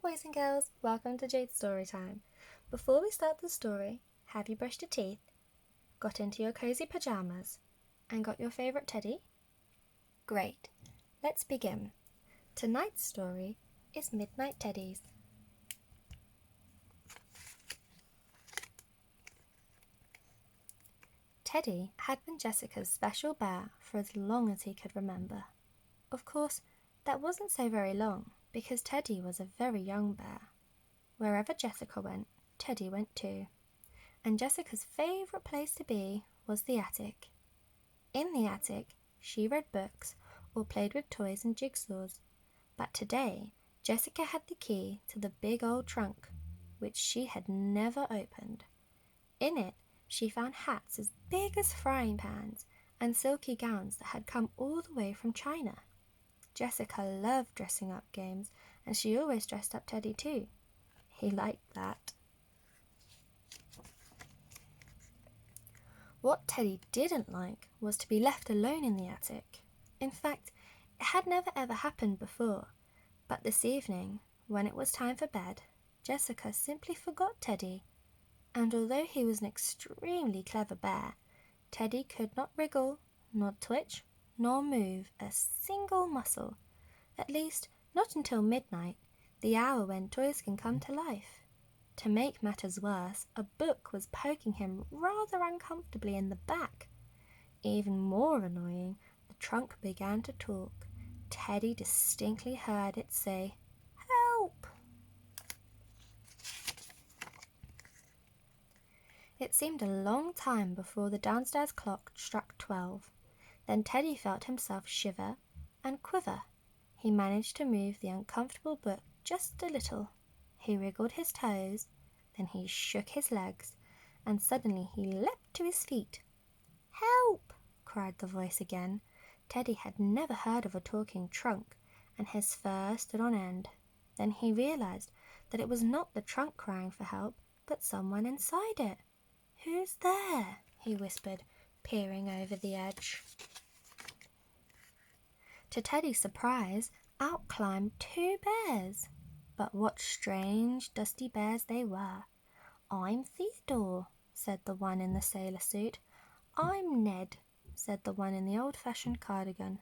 boys and girls, welcome to Jayde's story time. Before we start the story, have you brushed your teeth, got into your cozy pajamas, and got your favourite teddy? Great, let's begin. Tonight's story is Midnight Teddies. Teddy had been Jessica's special bear for as long as he could remember. Of course, that wasn't so very long, because Teddy was a very young bear. Wherever Jessica went, Teddy went too. And Jessica's favourite place to be was the attic. In the attic, she read books or played with toys and jigsaws. But today, Jessica had the key to the big old trunk, which she had never opened. In it, she found hats as big as frying pans and silky gowns that had come all the way from China. Jessica loved dressing up games, and she always dressed up Teddy too. He liked that. What Teddy didn't like was to be left alone in the attic. In fact, it had never ever happened before. But this evening, when it was time for bed, Jessica simply forgot Teddy. And although he was an extremely clever bear, Teddy could not wriggle, nor twitch, nor move a single muscle. At least, not until midnight, the hour when toys can come to life. To make matters worse, a book was poking him rather uncomfortably in the back. Even more annoying, the trunk began to talk. Teddy distinctly heard it say, "Help!" It seemed a long time before the downstairs clock struck 12. Then Teddy felt himself shiver and quiver. He managed to move the uncomfortable book just a little. He wriggled his toes, then he shook his legs, and suddenly he leapt to his feet. "Help!" cried the voice again. Teddy had never heard of a talking trunk, and his fur stood on end. Then he realized that it was not the trunk crying for help, but someone inside it. "Who's there?" he whispered, peering over the edge. To Teddy's surprise, out climbed two bears. But what strange, dusty bears they were. "I'm Theodore," said the one in the sailor suit. "I'm Ned," said the one in the old-fashioned cardigan.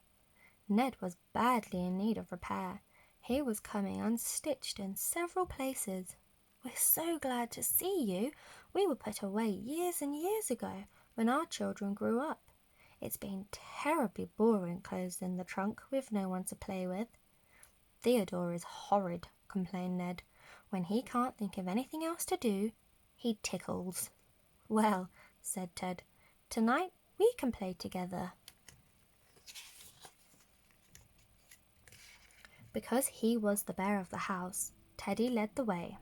Ned was badly in need of repair. He was coming unstitched in several places. "We're so glad to see you. We were put away years and years ago when our children grew up. It's been terribly boring closed in the trunk with no one to play with." "Theodore is horrid," complained Ned. "When he can't think of anything else to do, he tickles." "Well," said Ted, "tonight we can play together." Because he was the bear of the house, Teddy led the way.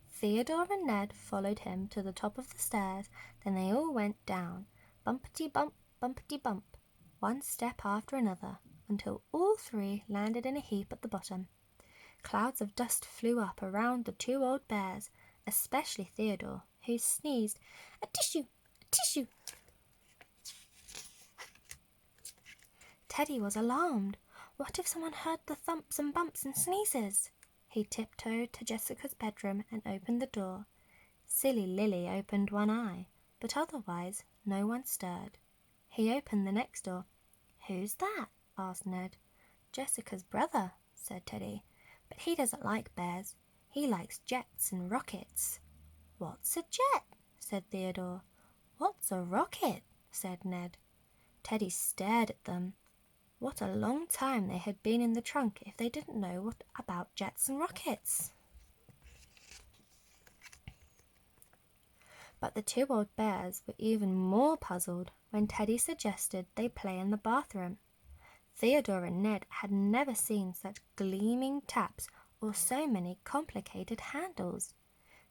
Theodore and Ned followed him to the top of the stairs, then they all went down, bumpety-bump, bumpety-bump, one step after another, until all three landed in a heap at the bottom. Clouds of dust flew up around the two old bears, especially Theodore, who sneezed, "A tissue! A tissue!" Teddy was alarmed. What if someone heard the thumps and bumps and sneezes? He tiptoed to Jessica's bedroom and opened the door. Silly Lily opened one eye, but otherwise no one stirred. He opened the next door. "Who's that?" asked Ned. "Jessica's brother," said Teddy. "But he doesn't like bears. He likes jets and rockets." "What's a jet?" said Theodore. "What's a rocket?" said Ned. Teddy stared at them. What a long time they had been in the trunk if they didn't know what about jets and rockets. But the two old bears were even more puzzled when Teddy suggested they play in the bathroom. Theodore and Ned had never seen such gleaming taps or so many complicated handles.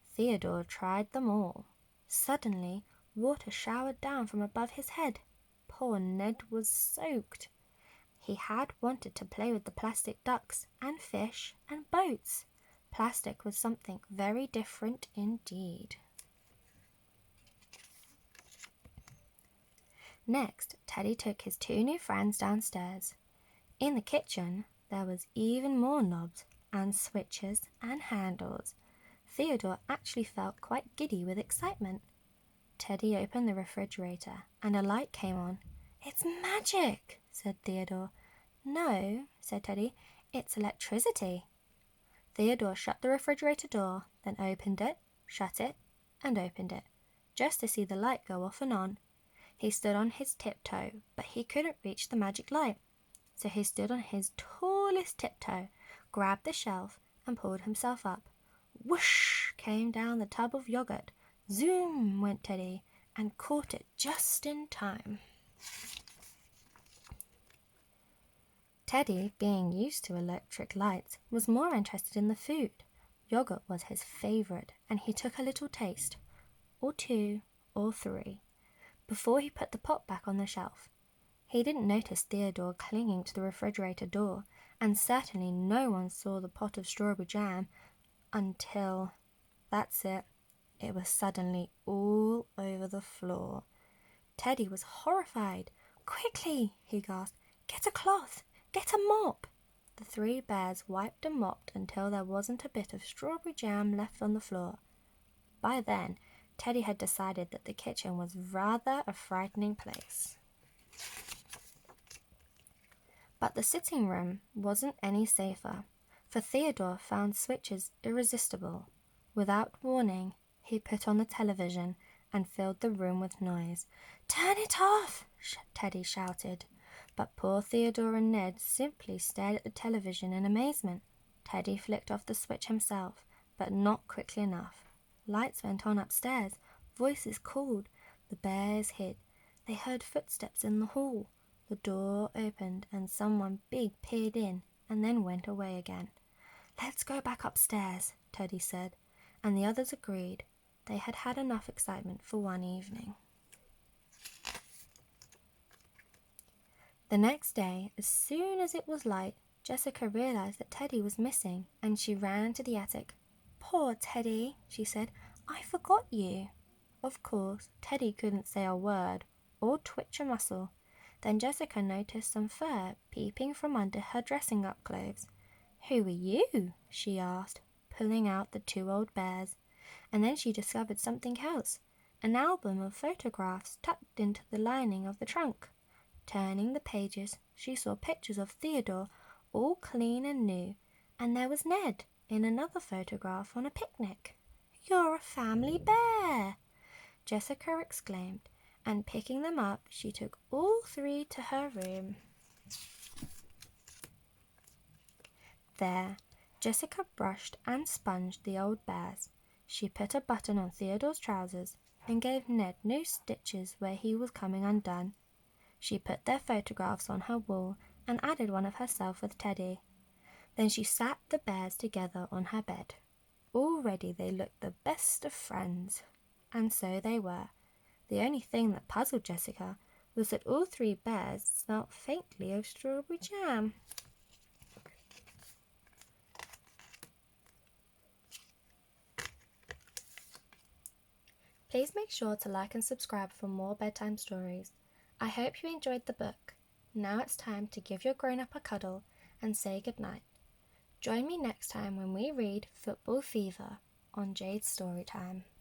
Theodore tried them all. Suddenly, water showered down from above his head. Poor Ned was soaked. He had wanted to play with the plastic ducks and fish and boats. Plastic was something very different indeed. Next, Teddy took his two new friends downstairs. In the kitchen, there was even more knobs and switches and handles. Theodore actually felt quite giddy with excitement. Teddy opened the refrigerator and a light came on. "It's magic," said Theodore. "No," said Teddy, "it's electricity." Theodore shut the refrigerator door, then opened it, shut it, and opened it, just to see the light go off and on. He stood on his tiptoe, but he couldn't reach the magic light. So he stood on his tallest tiptoe, grabbed the shelf, and pulled himself up. Whoosh came down the tub of yogurt. Zoom went Teddy, and caught it just in time. Teddy, being used to electric lights, was more interested in the food. Yogurt was his favourite, and he took a little taste, or two, or three, before he put the pot back on the shelf. He didn't notice Theodore clinging to the refrigerator door, and certainly no one saw the pot of strawberry jam until, that's it was suddenly all over the floor. Teddy was horrified. "Quickly," he gasped, "get a cloth, get a mop." The three bears wiped and mopped until there wasn't a bit of strawberry jam left on the floor. By then, Teddy had decided that the kitchen was rather a frightening place. But the sitting room wasn't any safer, for Theodore found switches irresistible. Without warning, he put on the television and filled the room with noise. "Turn it off!" Teddy shouted. But poor Theodore and Ned simply stared at the television in amazement. Teddy flicked off the switch himself, but not quickly enough. Lights went on upstairs. Voices called. The bears hid. They heard footsteps in the hall. The door opened and someone big peered in and then went away again. "Let's go back upstairs," Teddy said, and the others agreed. They had had enough excitement for one evening. The next day, as soon as it was light, Jessica realized that Teddy was missing, and she ran to the attic. "Poor Teddy," she said, "I forgot you." Of course, Teddy couldn't say a word or twitch a muscle. Then Jessica noticed some fur peeping from under her dressing-up clothes. "Who are you?" she asked, pulling out the two old bears. And then she discovered something else, an album of photographs tucked into the lining of the trunk. Turning the pages, she saw pictures of Theodore, all clean and new, and there was Ned in another photograph on a picnic. "You're a family bear!" Jessica exclaimed, and picking them up, she took all three to her room. There, Jessica brushed and sponged the old bears. She put a button on Theodore's trousers and gave Ned new stitches where he was coming undone. She put their photographs on her wall and added one of herself with Teddy. Then she sat the bears together on her bed. Already they looked the best of friends. And so they were. The only thing that puzzled Jessica was that all three bears smelt faintly of strawberry jam. Please make sure to like and subscribe for more bedtime stories. I hope you enjoyed the book. Now it's time to give your grown-up a cuddle and say goodnight. Join me next time when we read Football Fever on Jayde's Storytime.